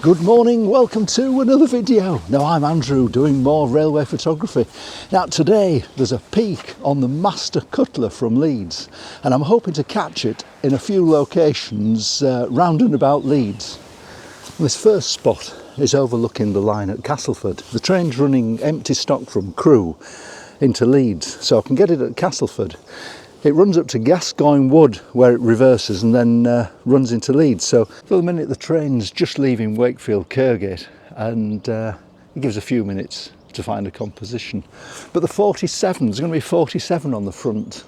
Good morning, welcome to another video. Now I'm Andrew doing more railway photography. Now today there's a peak on the Master Cutler from Leeds and I'm hoping to catch it in a few locations round and about Leeds. This first spot is overlooking the line at Castleford. The train's running empty stock from Crewe into Leeds, so I can get it at Castleford. It runs up to Gascoigne Wood where it reverses and then runs into Leeds. So for the minute the train's just leaving Wakefield Kirkgate and it gives a few minutes to find a composition. But the 47, there's going to be 47 on the front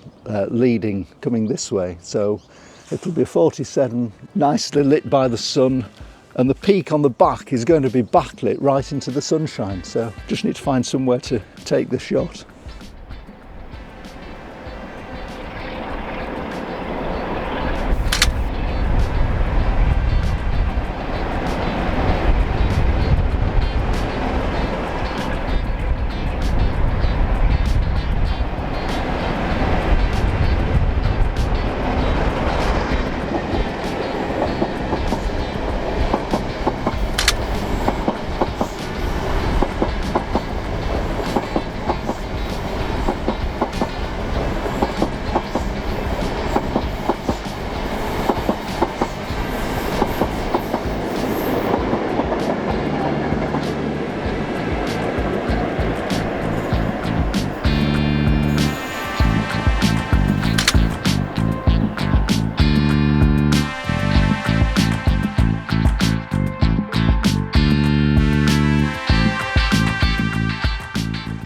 leading coming this way. So it'll be a 47 nicely lit by the sun and the peak on the back is going to be backlit right into the sunshine. So just need to find somewhere to take the shot.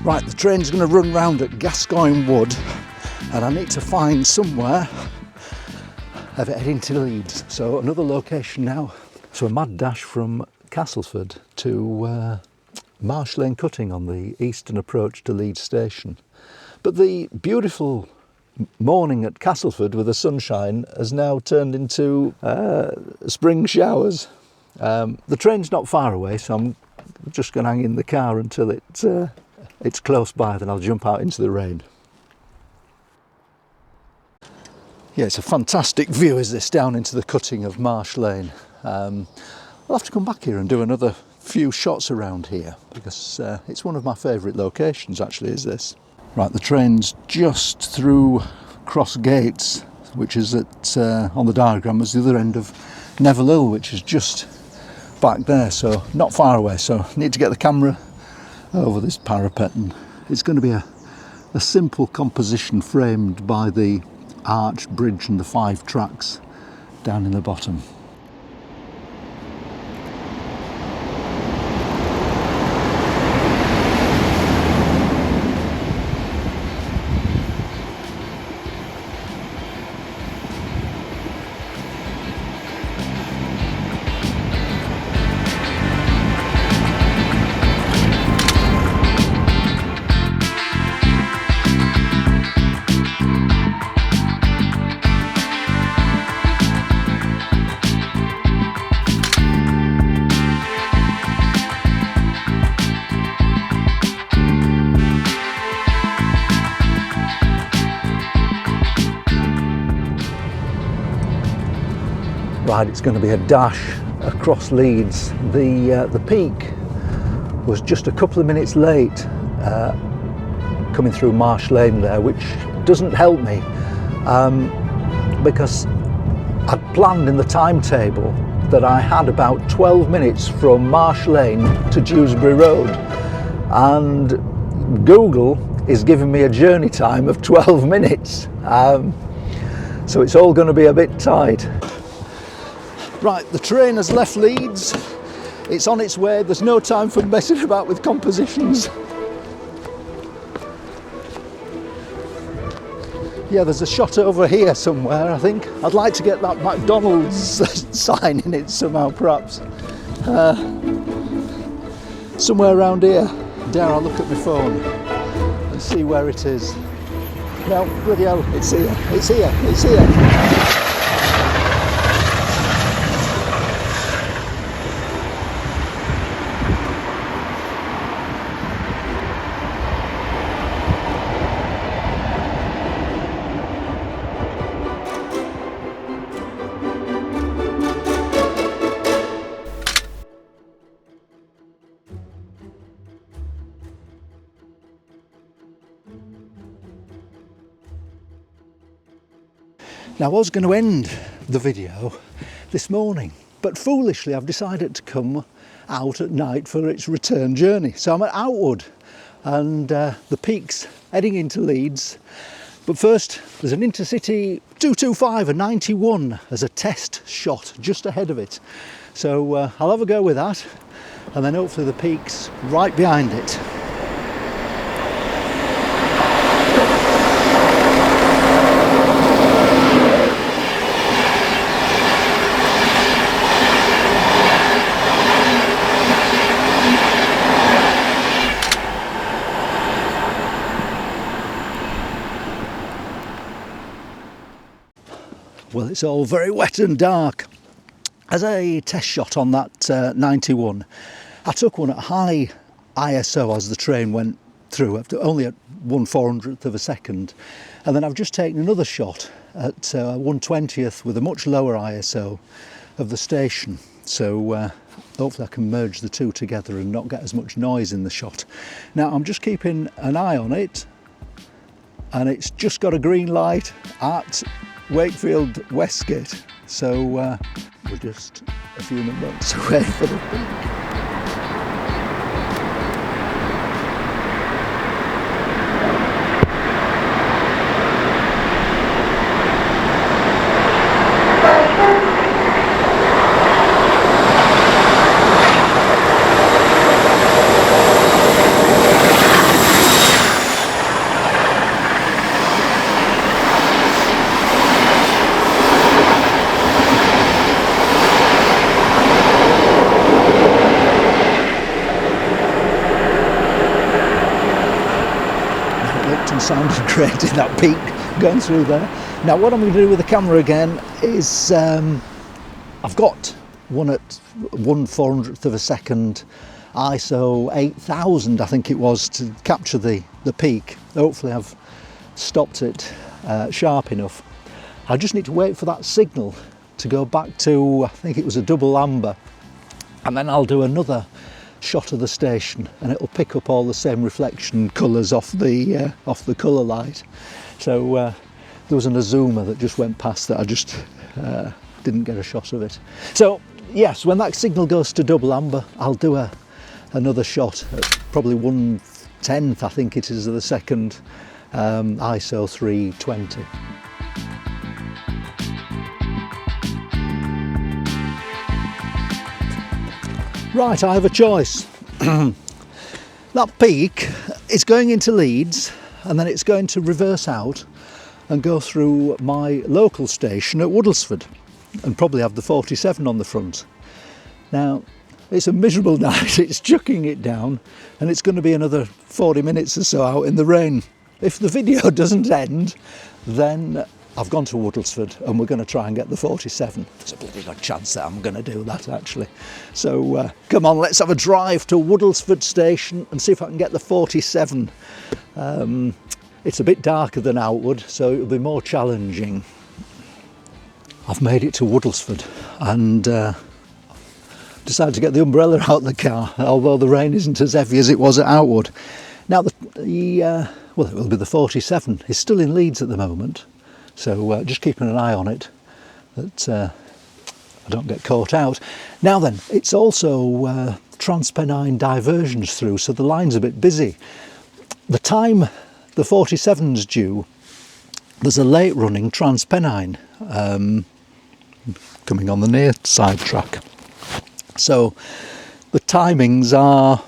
Right, the train's going to run round at Gascoigne Wood and I need to find somewhere of it heading to Leeds. So another location now. So a mad dash from Castleford to Marsh Lane Cutting on the eastern approach to Leeds station. But the beautiful morning at Castleford with the sunshine has now turned into spring showers. The train's not far away, so I'm just going to hang in the car until it's close by, then I'll jump out into the rain. Yeah, it's a fantastic view is this down into the cutting of Marsh Lane. I'll have to come back here and do another few shots around here because it's one of my favourite locations actually is this. Right, the train's just through Cross Gates, which is at on the diagram as the other end of Neville Hill, which is just back there, so not far away, so I need to get the camera over this parapet and it's going to be a simple composition framed by the arch bridge and the 5 tracks down in the bottom. Right, it's going to be a dash across Leeds. The peak was just a couple of minutes late coming through Marsh Lane there, which doesn't help me because I'd planned in the timetable that I had about 12 minutes from Marsh Lane to Dewsbury Road and Google is giving me a journey time of 12 minutes. So it's all going to be a bit tight. Right, the train has left Leeds, it's on its way, there's no time for messing about with compositions. Yeah, there's a shot over here somewhere, I think. I'd like to get that McDonald's sign in it somehow, perhaps. Somewhere around here. Dare I look at my phone and see where it is. No, bloody hell, it's here, it's here, it's here. Now I was going to end the video this morning, but foolishly I've decided to come out at night for its return journey. So I'm at Outwood and the peak's heading into Leeds. But first there's an Intercity 225, a 91 as a test shot just ahead of it. So I'll have a go with that, and then hopefully the peak's right behind it. Well, it's all very wet and dark. As a test shot on that 91, I took one at high ISO as the train went through, only at 1/400th of a second. And then I've just taken another shot at 1/20th with a much lower ISO of the station. So hopefully I can merge the two together and not get as much noise in the shot. Now I'm just keeping an eye on it, and it's just got a green light at Wakefield Westgate, so we're just a few minutes away for the peak. Sounded great in that peak going through there. Now what I'm going to do with the camera again is I've got one at 1/400th of a second, ISO 8000 I think it was, to capture the peak. Hopefully I've stopped it sharp enough. I just need to wait for that signal to go back to, I think it was a double amber, and then I'll do another shot of the station and it'll pick up all the same reflection colours off the colour light. So there was an Azuma that just went past that I just didn't get a shot of it. So yes, when that signal goes to double amber, I'll do another shot at probably 1/10th I think it is of the second, ISO 320. Right, I have a choice. That peak is going into Leeds and then it's going to reverse out and go through my local station at Woodlesford and probably have the 47 on the front. Now, it's a miserable night, it's chucking it down, and it's going to be another 40 minutes or so out in the rain. If the video doesn't end, then I've gone to Woodlesford and we're going to try and get the 47. There's a bloody good chance that I'm going to do that actually. So come on, let's have a drive to Woodlesford station and see if I can get the 47. It's a bit darker than Outwood, so it'll be more challenging. I've made it to Woodlesford and decided to get the umbrella out of the car, although the rain isn't as heavy as it was at Outwood. Now well, it will be the 47. It's still in Leeds at the moment. So just keeping an eye on it, that I don't get caught out. Now then, it's also Transpennine diversions through, so the line's a bit busy. The time the 47's due, there's a late running Transpennine coming on the near side track. So the timings are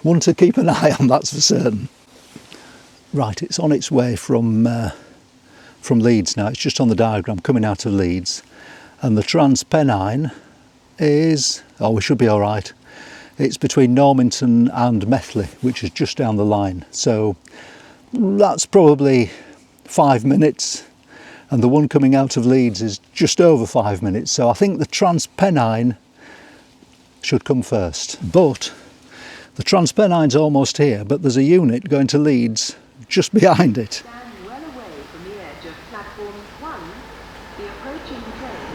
one to keep an eye on, that's for certain. Right, it's on its way from Leeds now. It's just on the diagram coming out of Leeds, and the Transpennine is, oh, we should be all right. It's between Normanton and Methley, which is just down the line. So that's probably 5 minutes, and the one coming out of Leeds is just over 5 minutes. So I think the Transpennine should come first. But the Transpennine's almost here, but there's a unit going to Leeds just behind it. Stand well away from the edge of platform 1. The approaching train.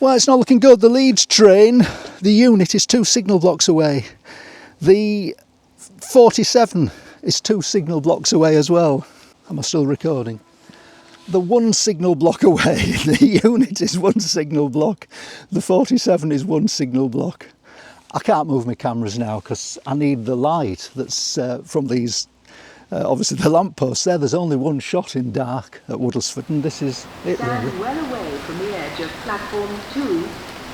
Well, it's not looking good. The Leeds train, the unit is 2 signal blocks away. The 47 is 2 signal blocks away as well. Am I still recording? The 1 signal block away, the unit is 1 signal block. The 47 is 1 signal block. I can't move my cameras now because I need the light that's from these, obviously the lampposts there. There's only 1 shot in dark at Woodlesford, and this is it Stand really. well away from the edge of platform 2.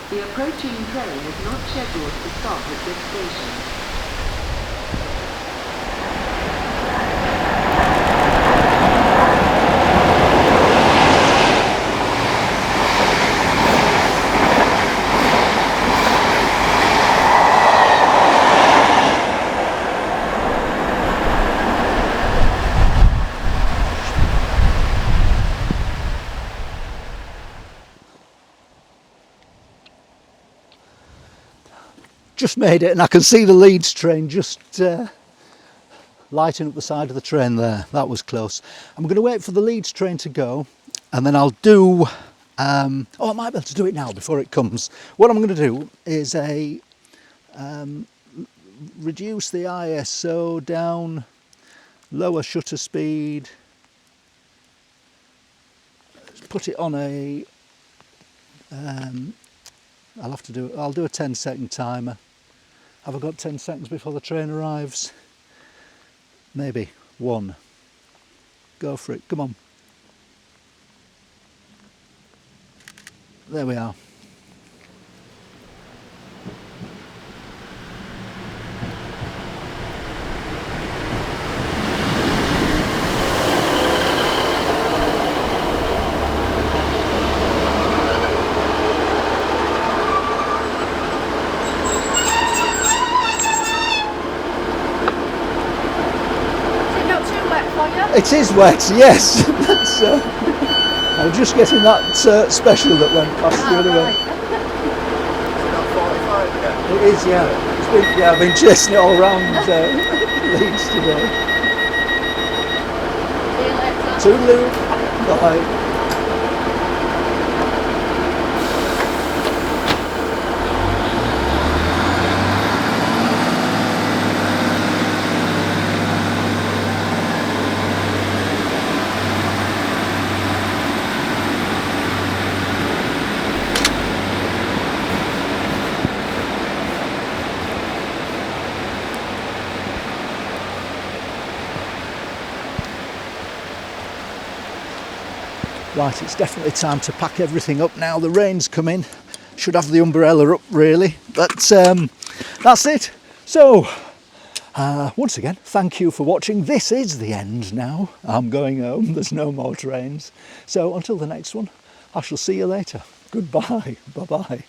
The approaching train is not scheduled to stop at this station. Just made it, and I can see the Leeds train just lighting up the side of the train there. That was close. I'm going to wait for the Leeds train to go, and then I'll do I might be able to do it now before it comes. What I'm going to do is reduce the ISO down, lower shutter speed, put it on a I'll do a 10-second timer. Have I got 10 seconds before the train arrives? Maybe 1. Go for it, come on. There we are. It is wet, yes. That's, I was just getting that special that went past the other way. It is, yeah. I've been chasing it all round Leeds today. See you later. Toodaloo. Bye. Right, it's definitely time to pack everything up now. The rain's come in. Should have the umbrella up really, but that's it. So, once again, thank you for watching. This is the end now. I'm going home. There's no more trains. So until the next one, I shall see you later. Goodbye. Bye-bye.